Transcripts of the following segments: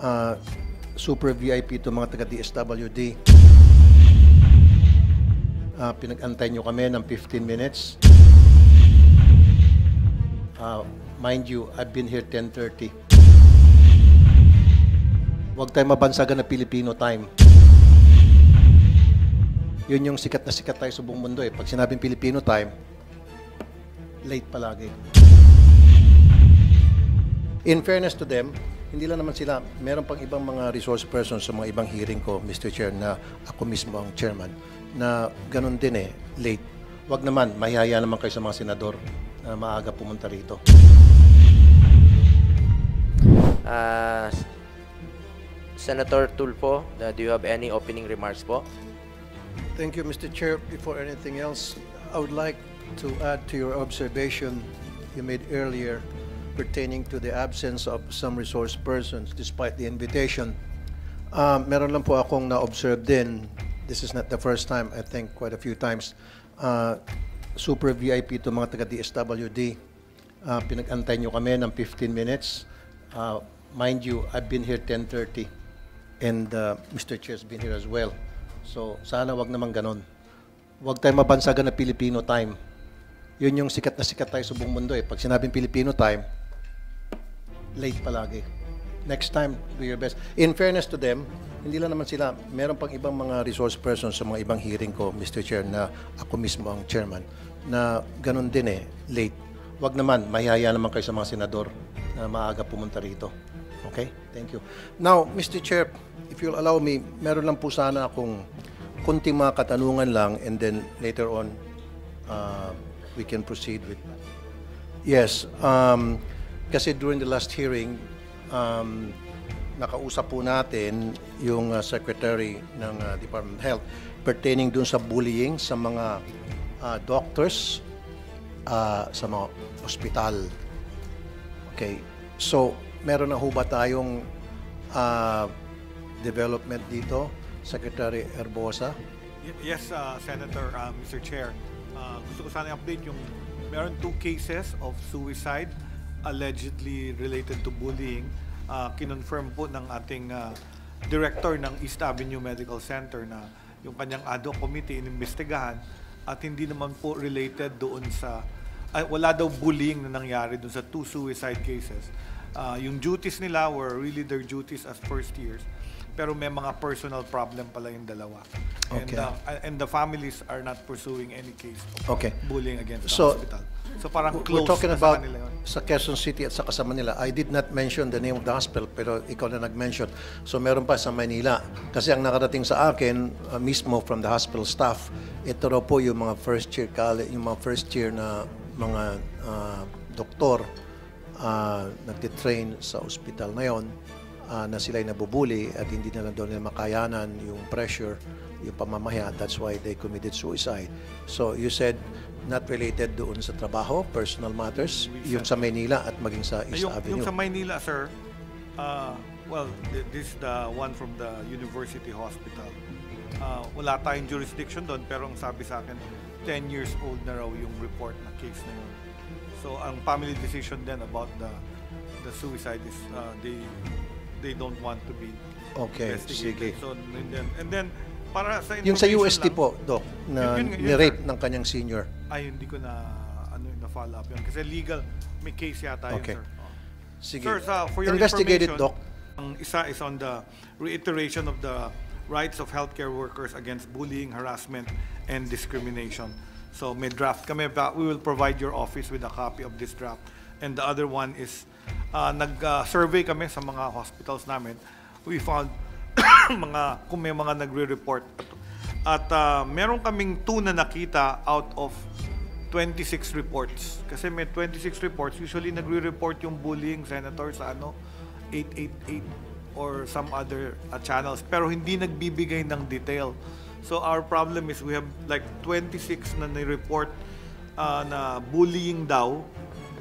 uh, super VIP to mga taga-DSWD. Pinag-antay nyo kami ng 15 minutes. Mind you, I've been here 10:30. Huwag tayo mabansagan na Filipino time. Yun yung sikat na sikat tayo sa buong mundo eh. Pag sinabing Filipino time, late palagi. In fairness to them, hindi lang naman sila, meron pang ibang mga resource persons sa mga ibang hearing ko, Mr. Chair, na ako mismo ang chairman, na ganun din eh, late. Wag naman, mahihaya naman kayo sa mga senador na maaga pumunta rito. Senator Tulfo, do you have any opening remarks po? Thank you, Mr. Chair. Before anything else, I would like to add to your observation you made earlier pertaining to the absence of some resource persons despite the invitation. Meron lang po akong na-observe din. This is not the first time, I think quite a few times. Super VIP to mga taga-DSWD. Pinag-antay nyo kami ng 15 minutes. Mind you, I've been here 10:30 and Mr. Chair's been here as well. So sana wag naman ganon. Wag tayo mabansagan na Filipino time. Yun yung sikat na sikat tayo sa buong mundo eh. Pag sinabing Filipino time, late palagi. Next time, do your best. In fairness to them, hindi lang naman sila, meron pang ibang mga resource persons sa mga ibang hearing ko, Mr. Chair, na ako mismo ang chairman, na ganun din eh, late. Wag naman, mahihaya naman kayo sa mga senador na maaga pumunta rito. Okay? Thank you. Now, Mr. Chair, if you'll allow me, meron lang po sana akong kunting mga katanungan lang and then later on, we can proceed with that. Yes, kasi during the last hearing, nakausap po natin yung Secretary ng Department of Health pertaining dun sa bullying sa mga doctors sa mga ospital. Okay, so meron na ho ba tayong development dito, Secretary Herbosa? Yes, Senator, Mr. Chair. Gusto ko sana i-update yung meron 2 cases of suicide allegedly related to bullying. Kinonfirm po ng ating director ng East Avenue Medical Center na yung kanyang ad hoc committee inimbestigahan at hindi naman po related doon sa wala daw bullying na nangyari doon sa 2 suicide cases. Yung duties nila were really their duties as first years, pero may mga personal problem pala yung dalawa. Okay. And the families are not pursuing any case of Okay. bullying against the So, hospital. So parang close we're talking na about sa kanila yun. sa Quezon City at sa kasama nila. I did not mention the name of the hospital, pero ikaw na nag-mention. So meron pa sa Manila. Kasi ang nakarating sa akin, mismo from the hospital staff, ito raw po yung mga first year college, yung mga first year na mga doktor nagtitrain sa ospital na yon, na sila'y nabubuli at hindi na lang doon nila makayanan yung pressure, yung pamamahiya. That's why they committed suicide. So you said not related doon sa trabaho, personal matters, yung sa Maynila at maging sa East Avenue. Yung sa Maynila, sir, well, this is the one from the University Hospital. Wala tayong jurisdiction doon, pero ang sabi sa akin, 10 years old na raw yung report na case na yun. So ang family decision then about the suicide is they don't want to be investigated. Sige. So and then para sa Yung sa information UST lang, po, Doc, na Yun, ni-rape ng kanyang senior. ay hindi ko na follow up yun kasi legal may case yata yun, Okay. sir. Sige. Sir, for your Investigate it, information, Doc. ang isa is on the reiteration of the rights of healthcare workers against bullying, harassment, and discrimination. So may draft kami, we will provide your office with a copy of this draft. And the other one is, nag-survey kami sa mga hospitals namin. We found kung may mga nagre-report. At meron kaming 2 na nakita out of 26 reports. Kasi may 26 reports, usually nagre-report yung bullying, Senator, sa 888 or some other channels. Pero hindi nagbibigay ng detail. So our problem is we have like 26 na ni-report na bullying daw,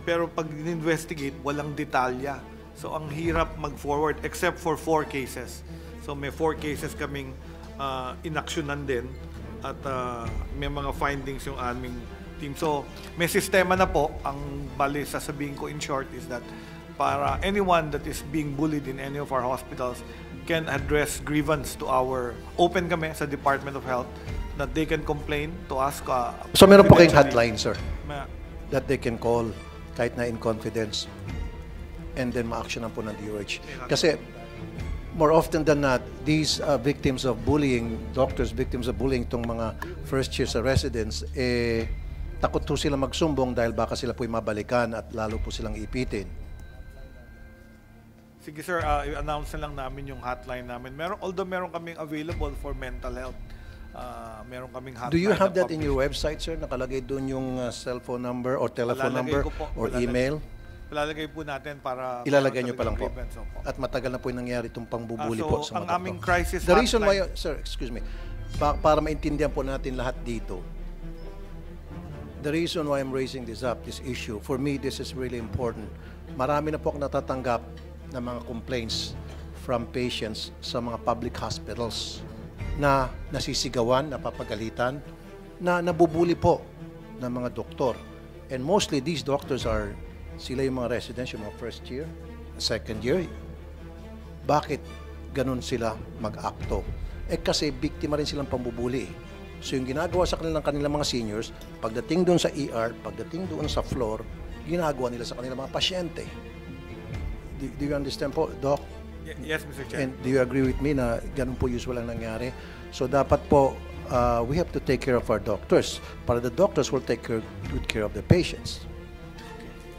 pero pag investigate walang detalya. So ang hirap mag-forward except for 4 cases. So may 4 cases kaming inaksyonan din at may mga findings yung aming team. So may sistema na po. Ang bali sasabihin ko in short is that para anyone that is being bullied in any of our hospitals can address grievance to our open kami sa Department of Health that they can complain to us. So meron po kayong confidentially. hotline, sir, that they can call kahit na in confidence and then ma-actionan po ng DOH. Kasi more often than not, these victims of bullying, doctors, victims of bullying, itong mga first year sa residents, takot po sila magsumbong dahil baka sila po'y mabalikan at lalo po silang ipitin. Sige sir, i-announce na lang namin yung hotline namin. Although meron kaming available for mental health, meron kaming hotline. Do you have na that in your website, sir? Nakalagay doon yung cellphone number or telephone Palalagay number ko po, or palalagay. email? Ilalagay po natin para... Ilalagay para nyo pa lang po. grievance, opo. At matagal na po yung nangyari itong pangbubuli So, po sa ang mga aming doktor. crisis The reason why, hotline- sir, excuse me, para maintindihan po natin lahat dito, the reason why I'm raising this up, this issue, for me, this is really important. Marami na po akong natatanggap ng mga complaints from patients sa mga public hospitals na nasisigawan, napapagalitan, na nabubuli po ng mga doktor. And mostly, these doctors are, sila yung mga residents, yung mga first year, second year. Bakit ganun sila mag-akto? Kasi biktima rin silang pambubuli. So yung ginagawa sa kanilang mga seniors, pagdating doon sa ER, pagdating doon sa floor, ginagawa nila sa kanilang mga pasyente. Do you understand po, Doc? Yes, Mr. Chair. And do you agree with me na ganun po usual ang nangyari? So dapat po, we have to take care of our doctors para the doctors will take good care of the patients.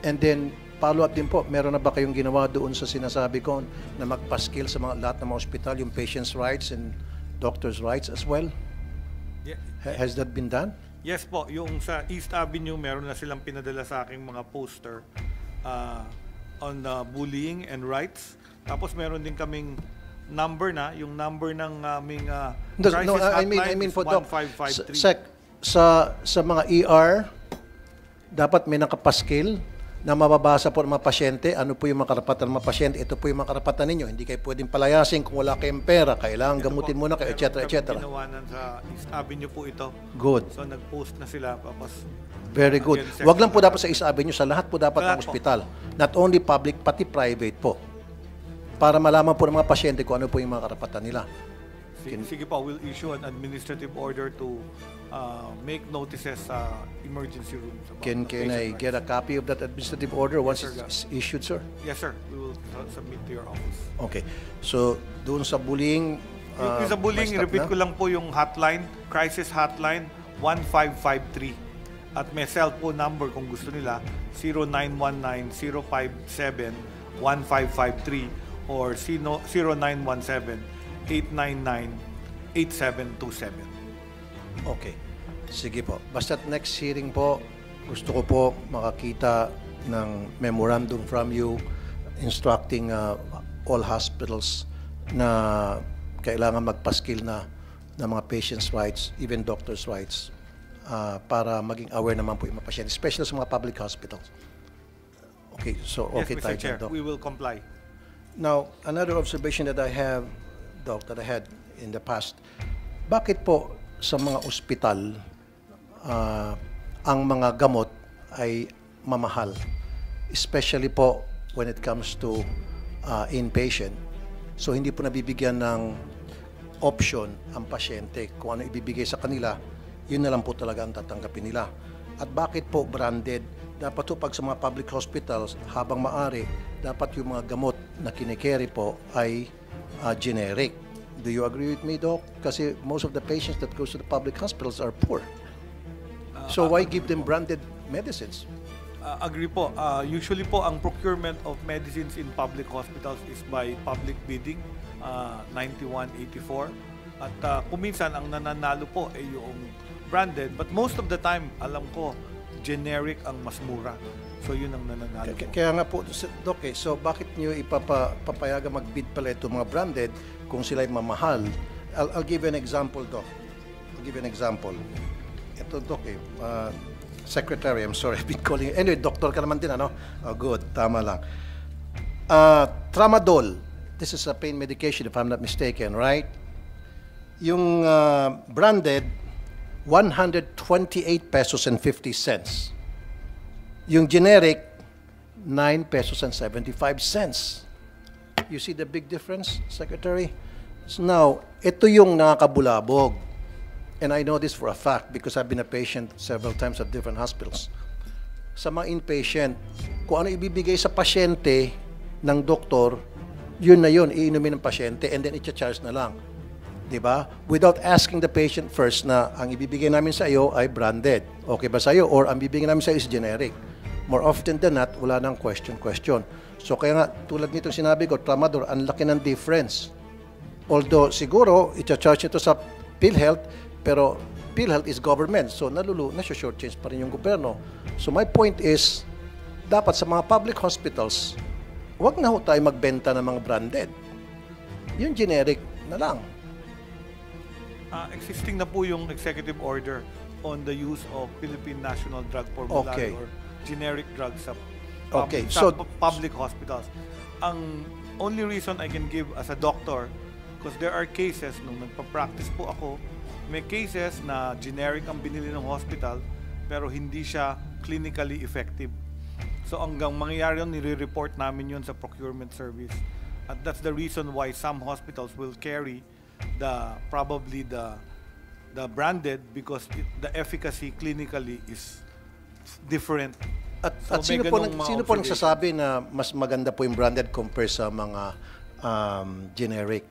And then, follow-up din po, meron na ba kayong ginawa doon sa sinasabi ko na magpaskil sa lahat ng mga ospital, yung patient's rights and doctor's rights as well? Yeah. Has that been done? Yes po, yung sa East Avenue, meron na silang pinadala sa aking mga poster on bullying and rights. Tapos meron din kaming number na, yung number ng aming crisis hotline I mean is po, Doc, 1553. sa mga ER, dapat may nakapaskil na mababasa po ng mga pasyente, ano po yung mga karapatan ng mga pasyente, ito po yung mga karapatan ninyo. Hindi kayo pwedeng palayasin kung wala kayong pera, kailangan gamutin muna kayo, etc. etc. Ginawanan sa East Avenue po ito. Good. So nag-post na sila. Tapos, Very good. again, Wag lang po dapat sa East Avenue, sa lahat po dapat ng Lahat po. ospital. Not only public, pati private po. Para malaman po ng mga pasyente kung ano po yung mga karapatan nila. sige po, we'll issue an administrative order to make notices sa emergency rooms. about Can the patient I rights. get a copy of that administrative order once sir, it's issued, sir? Yes, sir. We will submit to your office. Okay. So, doon sa bullying, Yung sa bullying, may stop repeat na? ko lang po yung hotline, crisis hotline 1553. At may cellphone number kung gusto nila, 0919-057-1553 or 0917-899-8727. Okay. Sige po. Basta next hearing po, gusto ko po makakita ng memorandum from you instructing all hospitals na kailangan magpaskil na ng mga patients' rights, even doctors' rights, para maging aware naman po yung mga pasyente, especially sa mga public hospitals. Okay, so okay Yes, tayo Mr. Chair, dyan, Doc. we will comply. Now, another observation that I have, Doc, that I had in the past, bakit po sa mga ospital, ang mga gamot ay mamahal? Especially po when it comes to inpatient. So, hindi po nabibigyan ng option ang pasyente kung ano ibibigay sa kanila, yun na lang po talaga ang tatanggapin nila. At bakit po branded? Dapat po pag sa mga public hospitals, habang maaari, dapat yung mga gamot na kinikerry po ay generic. Do you agree with me, Doc? Kasi most of the patients that goes to the public hospitals are poor. So why give them branded medicines? Agree po. Usually po, ang procurement of medicines in public hospitals is by public bidding, 9184. At kuminsan, ang nananalo po ay yung branded. But most of the time, alam ko, generic ang mas mura. So yun ang nananalo po. Kaya nga po, Doc, so bakit nyo ipapayaga mag-bid pala ito mga branded kung sila'y mamahal? I'll give you an example, Doc. I'll give you an example. Ito, Doc, Secretary, I'm sorry, I've been calling you. Anyway, doctor ka naman din, ano? Oh, good, tama lang. Tramadol, this is a pain medication if I'm not mistaken, right? Yung branded, 128 pesos and 50 cents. Yung generic, 9 pesos and 75 cents. You see the big difference, Secretary? So now, ito yung nakakabulabog. And I know this for a fact because I've been a patient several times at different hospitals. Sa mga inpatient, kung ano ibibigay sa pasyente ng doktor, yun na yun, iinumin ng pasyente and then i-charge na lang. Diba? Without asking the patient first na ang ibibigay namin sa iyo ay branded. Okay ba sa iyo? Or ang bibigay namin sa iyo is generic. More often than not, wala nang question. So kaya nga, tulad nito sinabi ko, Tramador, ang laki ng difference. Although siguro, i-charge ito sa PhilHealth, pero PhilHealth is government. So nasa-short change pa rin yung gobyerno. So my point is, dapat sa mga public hospitals, huwag na ho tayo magbenta ng mga branded. Yung generic na lang. Existing na po yung executive order on the use of Philippine National Drug Formulary or generic drugs sa public hospitals. Ang only reason I can give as a doctor, because there are cases, nung nagpa-practice po ako, may cases na generic ang binili ng hospital pero hindi siya clinically effective. So hanggang mangyayari yun, nire-report namin yun sa procurement service. At that's the reason why some hospitals will carry probably the branded because the efficacy clinically is different. At So, may sino ganung mga po observation. nagsasabi na mas maganda po yung branded compare sa mga generic?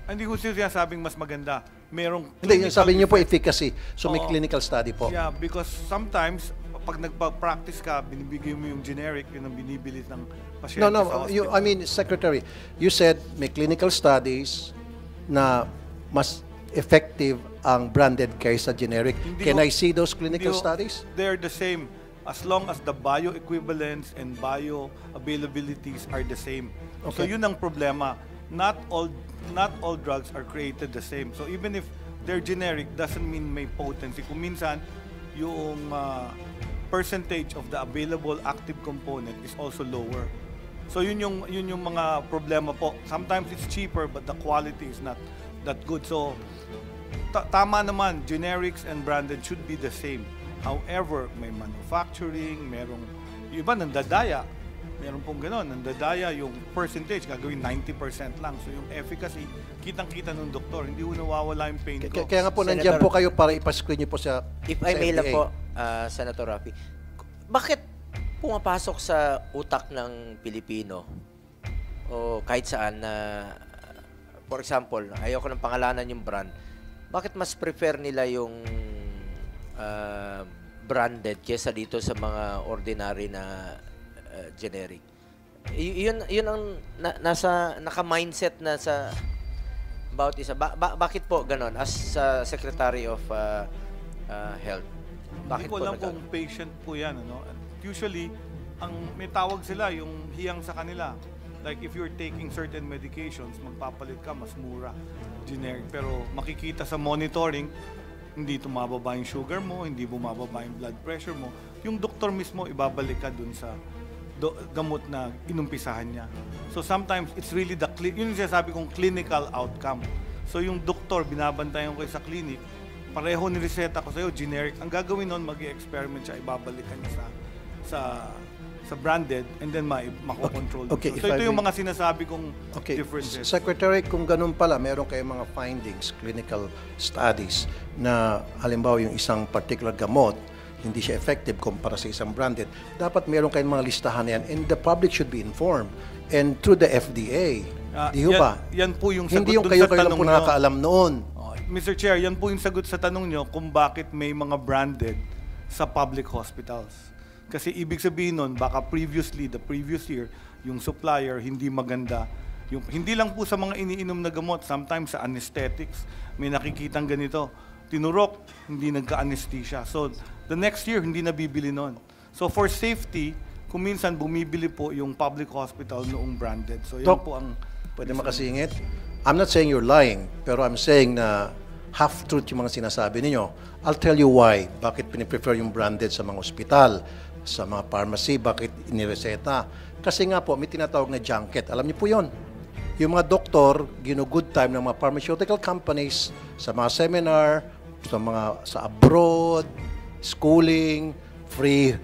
Hindi ko siya sabing mas maganda. Merong Hindi, yung sabi niyo po effect. efficacy. So may Oo. clinical study po. Yeah, because sometimes pag nagpa-practice ka, binibigay mo yung generic, yun ang binibili ng pasyente sa No, hospital. I mean, Secretary, you said may clinical studies na mas effective ang branded kaysa generic. Hindi Can ho- I see those clinical Hindi ho- studies? They're the same as long as the bioequivalence and bioavailabilities are the same. So Okay. yun ang problema. Not all drugs are created the same. So even if they're generic, doesn't mean may potency. Kung minsan, yung percentage of the available active component is also lower. So yun yung mga problema po. Sometimes it's cheaper but the quality is not that good. So tama naman, generics and branded should be the same. However, may manufacturing, merong yung iba nandadaya. Meron pong gano'n, nandadaya yung percentage, gagawin 90% lang. So yung efficacy, kitang-kita ng doktor, hindi ko nawawala yung pain ko. Kaya nga po, Senator- nandiyan po kayo para ipascreen niyo po sa If sa I may lang FDA. po, Senator Rafi, bakit pumapasok sa utak ng Pilipino o kahit saan na, for example, ayoko ng pangalanan yung brand, bakit mas prefer nila yung branded kesa dito sa mga ordinary na generic? Yun ang naka-mindset na sa about isa. Bakit po ganon as Secretary of Health? Bakit Hindi ko po alam nagka- kung patient po yan. Ano? Usually, may tawag sila, yung hiyang sa kanila. Like if you're taking certain medications, magpapalit ka, mas mura, generic. Pero makikita sa monitoring, hindi tumababa yung sugar mo, hindi bumababa yung blood pressure mo. Yung doktor mismo, ibabalik ka dun sa gamot na inumpisahan niya. So sometimes, it's really yun yung sinasabi kong clinical outcome. So yung doktor, binabantayan ko kayo sa clinic, pareho ni reseta ko sa'yo, generic. Ang gagawin nun, mag-experiment siya, ibabalikan niya sa branded, and then makokontrol. Okay, So if ito I yung may- mga sinasabi kong Okay, differences. Secretary, kung ganun pala, meron kayong mga findings, clinical studies, na halimbawa yung isang particular gamot, hindi siya effective kumpara sa isang branded, dapat meron kayong mga listahan na yan, and the public should be informed. And through the FDA, di ho ba? Yan po yung sagot Hindi yung dun kayo sa lang tanong po nyo. nakakaalam noon. Mr. Chair, yan po yung sagot sa tanong nyo kung bakit may mga branded sa public hospitals. Kasi ibig sabihin nun, baka the previous year, yung supplier hindi maganda. Hindi lang po sa mga iniinom na gamot, sometimes sa anesthetics, may nakikitang ganito. Tinurok, hindi nagka-anesthesia. So, the next year, hindi nabibili nun. So, for safety, kung minsan bumibili po yung public hospital noong branded. So, yan Doc, po ang... pwede makasingit? I'm not saying you're lying, pero I'm saying na half-truth yung mga sinasabi ninyo. I'll tell you why. Bakit piniprefer yung branded sa mga ospital, sa mga pharmacy, bakit inireseta. Kasi nga po, may tinatawag na junket. Alam niyo po yon. Yung mga doktor, gino-good time ng mga pharmaceutical companies sa mga seminar, sa abroad, schooling, free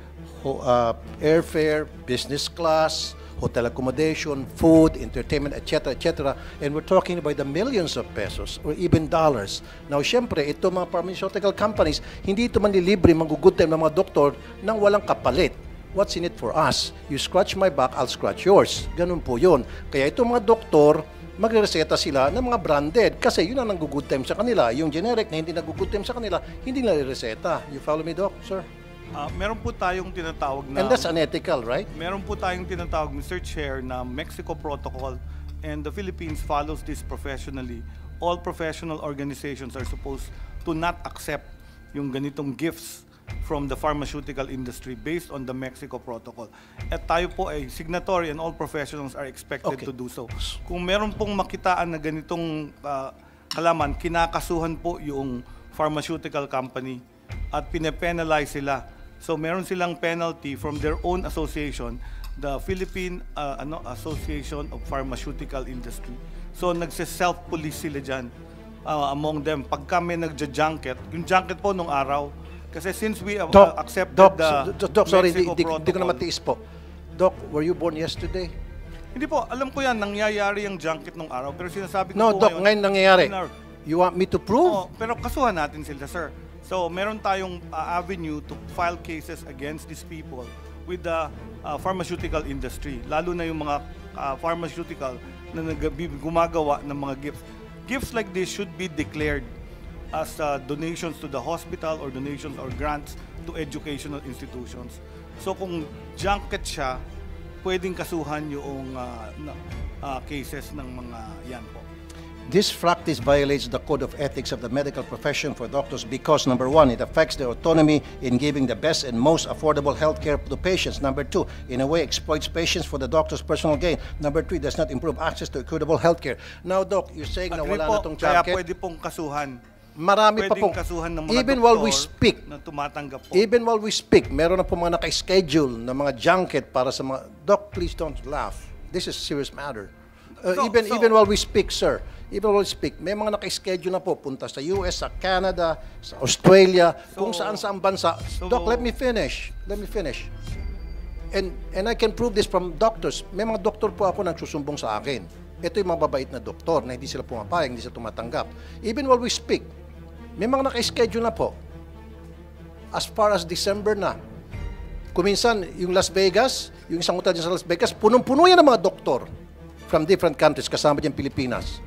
airfare, business class, hotel accommodation, food, entertainment, etc., etc. And we're talking about the millions of pesos or even dollars. Now, syempre, ito mga pharmaceutical companies, hindi ito manlilibre, mag-good time ng mga doktor nang walang kapalit. What's in it for us? You scratch my back, I'll scratch yours. Ganun po yun. Kaya itong mga doktor, magre-reseta sila ng mga branded kasi yun ang nag-good time sa kanila. Yung generic na hindi nag-good time sa kanila, hindi nila reseta. You follow me, Doc, sir? Meron po tayong tinatawag na... And that's unethical, right? Meron po tayong tinatawag, Mr. Chair, na Mexico Protocol, and the Philippines follows this professionally. All professional organizations are supposed to not accept yung ganitong gifts from the pharmaceutical industry based on the Mexico Protocol. At tayo po ay signatory and all professionals are expected to do so. Kung meron pong makitaan na ganitong kalaman, kinakasuhan po yung pharmaceutical company at pine-penalize sila. So meron silang penalty from their own association, the Philippine Association of Pharmaceutical Industry. So nagse-self-police sila dyan among them. Pag kami nagja-junket, yung junket po nung araw, kasi since we accepted Doc, sorry, Mexico di ko na Protocol. matiis po. Doc, were you born yesterday? Hindi po, alam ko yan, nangyayari yung junket nung araw. Pero sinasabi ko No, po Doc, ngayon nangyayari. You want me to prove? Pero kasuhan natin sila, sir. So, meron tayong avenue to file cases against these people with the pharmaceutical industry, lalo na yung mga pharmaceutical na gumagawa ng mga gifts. Gifts like this should be declared as donations to the hospital or donations or grants to educational institutions. So, kung junket siya, pwedeng kasuhan yung cases ng mga yan po. This practice violates the code of ethics of the medical profession for doctors because, number one, it affects their autonomy in giving the best and most affordable health care to patients. Number two, in a way, exploits patients for the doctor's personal gain. Number three, does not improve access to equitable health care. Now, Doc, you're saying na wala na itong Kaya junket. pwede pong kasuhan. Marami pa Pwedeng pong, kasuhan ng mga even while we doktor speak, na tumatanggap po. even while we speak, meron na po mga naka-schedule na mga junket para sa mga, Doc, please don't laugh. This is a serious matter. Even while we speak, sir, even while we speak, may mga naka-schedule na po, punta sa US, sa Canada, sa Australia, kung saan-saan bansa. Doc, let me finish. Let me finish. And I can prove this from doctors. May mga doktor po ako nagsusumbong sa akin. Ito yung mga babait na doktor na hindi sila pumapayag, hindi sila tumatanggap. Even while we speak, may mga naka-schedule na po. As far as December na. Kuminsan, yung Las Vegas, yung isang hotel dyan sa Las Vegas, punong-puno yan ng mga doktor from different countries, kasama dyan Pilipinas.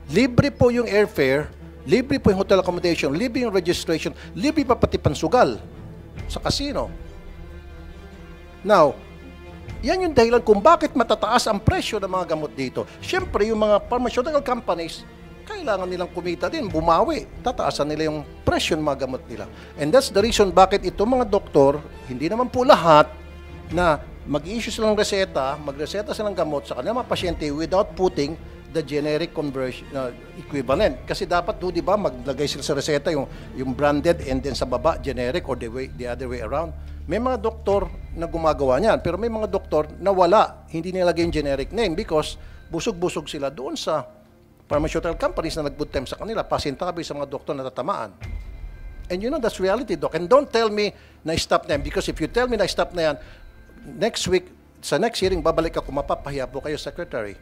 Libre po yung airfare, libre po yung hotel accommodation, libre yung registration, libre pa pati pansugal sa casino. Now, yan yung dahilan kung bakit matataas ang presyo ng mga gamot dito. Siyempre, yung mga pharmaceutical companies, kailangan nilang kumita din, bumawi. Tataasan nila yung presyo ng mga gamot nila. And that's the reason bakit itong mga doktor, hindi naman po lahat, na mag-issue silang reseta, magreseta silang gamot sa kanilang mga pasyente without putting the generic conversion equivalent. Kasi dapat, di ba, maglagay sila sa reseta yung branded and then sa baba, generic or the other way around. May mga doktor na gumagawa niyan, pero may mga doktor na wala, hindi nilagay yung generic name because busog-busog sila doon sa pharmaceutical companies na nag-put time sa kanila, pasintabi sa mga doktor na tatamaan. And you know, that's reality, Doc. And don't tell me na stop na yan because if you tell me na stop na yan, next week, sa next hearing, babalik ako, mapapahiya po kayo, Secretary.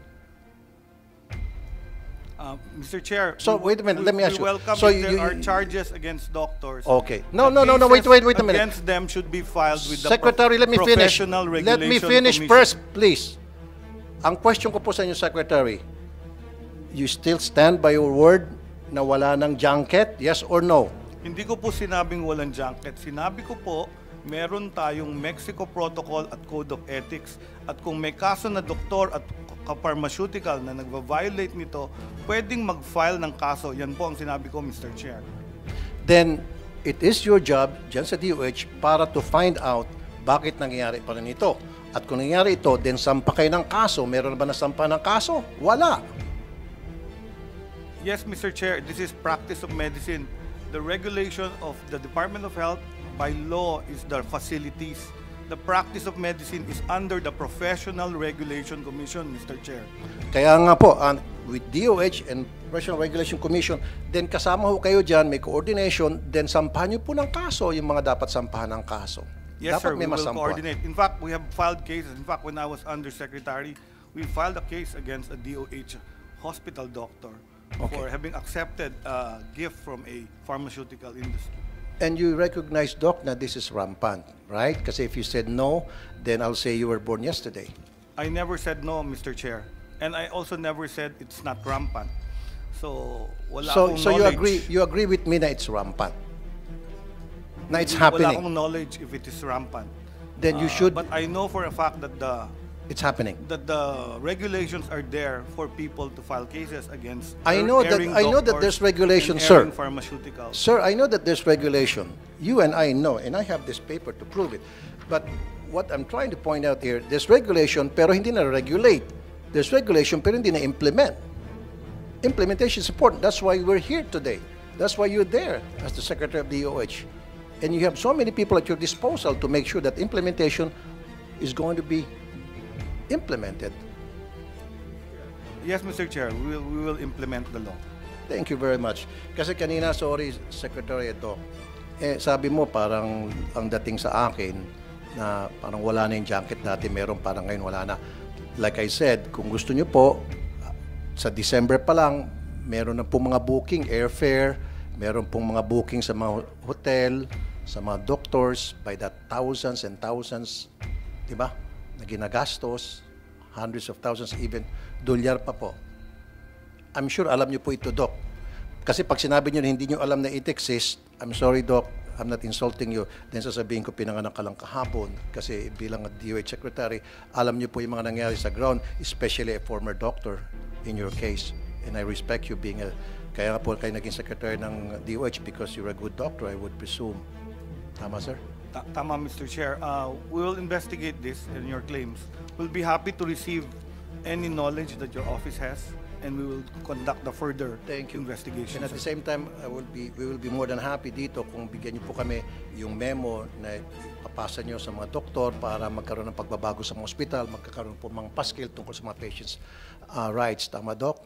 Mr. Chair, So, wait a minute, let me ask you. We welcome So, if there you- are charges against doctors. Okay. No, Cases wait a minute. Against them should be filed with the Secretary, let me finish. Professional Let me Regulation finish Commission. first, please. Ang question ko po sa inyo, Secretary, you still stand by your word na wala ng junket? Yes or no? Hindi ko po sinabing walang junket. Sinabi ko po, meron tayong Mexico Protocol at Code of Ethics. At kung may kaso na doktor at pharmaceutical na nagva-violate nito, pwedeng mag-file ng kaso. Yan po ang sinabi ko, Mr. Chair. Then, it is your job dyan sa DOH para to find out bakit nangyayari pa rin ito. At kung nangyayari ito, then sampa kayo ng kaso. Meron ba nasampa ng kaso? Wala. Yes, Mr. Chair, this is practice of medicine. The regulation of the Department of Health by law is the facilities. The practice of medicine is under the Professional Regulation Commission, Mr. Chair. Kaya nga po, with DOH and Professional Regulation Commission, then kasama ho kayo dyan, may coordination, then sampahan nyo po ng kaso yung mga dapat sampahan ng kaso. Yes, Dapat sir, may we will masampuan. coordinate. In fact, we have filed cases. In fact, when I was undersecretary, we filed a case against a DOH hospital doctor for having accepted a gift from a pharmaceutical industry. And you recognize, Doc, na this is rampant, right? Kasi if you said no, then I'll say you were born yesterday. I never said no, Mr. Chair. And I also never said it's not rampant. So, wala So, akong so you knowledge. agree with me na it's rampant? Na it's Wala happening? akong knowledge if it is rampant. Then you should, But I know for a fact that it's happening. the regulations are there for people to file cases against I know that- erring I know that doctors there's regulation, and sir. erring pharmaceuticals. Sir, I know that there's regulation. You and I know, and I have this paper to prove it. But what I'm trying to point out here, there's regulation pero hindi na-regulate. There's regulation pero hindi na-implement. Implementation is important. That's why we're here today. That's why you're there as the Secretary of the DOH. And you have so many people at your disposal to make sure that implementation is going to be implemented. Yes, Mr. Chair, we will implement the law. Thank you very much. Kasi kanina, sorry, Secretary Doc, sabi mo parang ang dating sa akin na parang wala na yung junket dati, meron parang ngayon wala na. Like I said, kung gusto nyo po, sa December pa lang, meron na po mga booking, airfare, meron pong mga booking sa mga hotel, sa mga doctors, by the thousands and thousands, di ba? Na ginagastos, hundreds of thousands, even dolyar pa po. I'm sure alam niyo po ito, Doc. Kasi pag sinabi niyo na hindi niyo alam na it exists, I'm sorry, Doc, I'm not insulting you. Then sasabihin ko, pinanganak ka lang kahapon. Kasi bilang DOH Secretary, alam niyo po yung mga nangyari sa ground, especially a former doctor in your case. And I respect you being kaya nga po kayo naging Secretary ng DOH because you're a good doctor, I would presume. Tama, sir? Tama, Mr. Chair. We will investigate this and your claims. We'll be happy to receive any knowledge that your office has, and we will conduct the further Thank you. investigation. And at the same time, we will be more than happy dito kung bigyan niyo po kami yung memo na papasa niyo sa mga doktor para magkaroon ng pagbabago sa mga ospital, magkakaroon po mga paskil tungkol sa mga patients' rights. Tama, Doc?